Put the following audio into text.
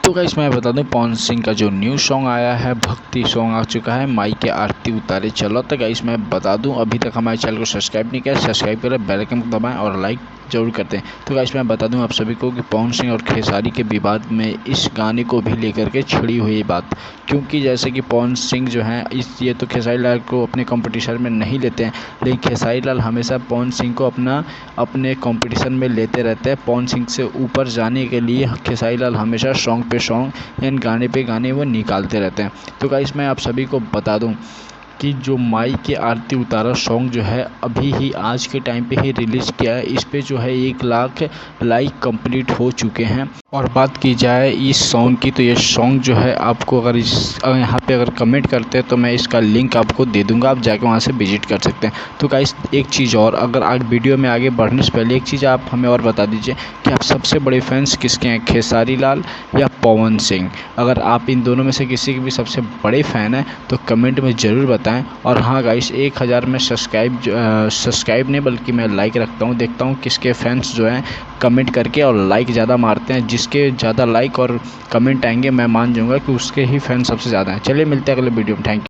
तो गाइस मैं बता दूं पवन सिंह का जो न्यू सॉन्ग आया है, भक्ति सॉन्ग आ चुका है, माई के आरती उतारे चलो। तो गाइस मैं बता दूं अभी तक हमारे चैनल को सब्सक्राइब नहीं किया, सब्सक्राइब करें, बेल आइकन को दबाएं और लाइक जरूर करते हैं। तो गाइस मैं बता दूं आप सभी को कि पवन सिंह और खेसारी के विवाद में इस गाने को भी लेकर के छिड़ी हुई बात, क्योंकि जैसे कि पवन सिंह जो हैं ये तो खेसारी लाल को अपने कंपटीशन में नहीं लेते हैं, लेकिन खेसारी लाल हमेशा पवन सिंह को अपने कंपटीशन में लेते रहते हैं। पवन सिंह से ऊपर जाने के लिए खेसारी लाल हमेशा सॉन्ग पे सॉन्ग एंड गाने पे गाने वो निकालते रहते हैं। तो गाइस मैं आप सभी को बता दूं कि जो माई के आरती उतारा सॉन्ग जो है अभी ही आज के टाइम पे ही रिलीज़ किया है। इस पे जो है 1 लाख लाइक कंप्लीट हो चुके हैं। और बात की जाए इस सॉन्ग की, तो ये सॉन्ग जो है आपको अगर यहाँ पे अगर कमेंट करते हैं तो मैं इसका लिंक आपको दे दूंगा, आप जाके वहाँ से विजिट कर सकते हैं। तो गाइस एक चीज़ और, अगर आज वीडियो में आगे बढ़ने से पहले एक चीज़ आप हमें और बता दीजिए कि आप सबसे बड़े फैंस किसके हैं, खेसारी लाल या पवन सिंह? अगर आप इन दोनों में से किसी के भी सबसे बड़े फ़ैन हैं तो कमेंट में ज़रूर बताएं। और हाँ गाइस 1000 में सब्सक्राइब नहीं बल्कि मैं लाइक रखता हूँ, देखता हूँ किसके फैंस जो हैं कमेंट करके और लाइक ज़्यादा मारते हैं। जिसके ज़्यादा लाइक और कमेंट आएंगे मैं मान जाऊँगा कि उसके ही फैन सबसे ज़्यादा हैं। चलिए मिलते हैं अगले वीडियो में, थैंक यू।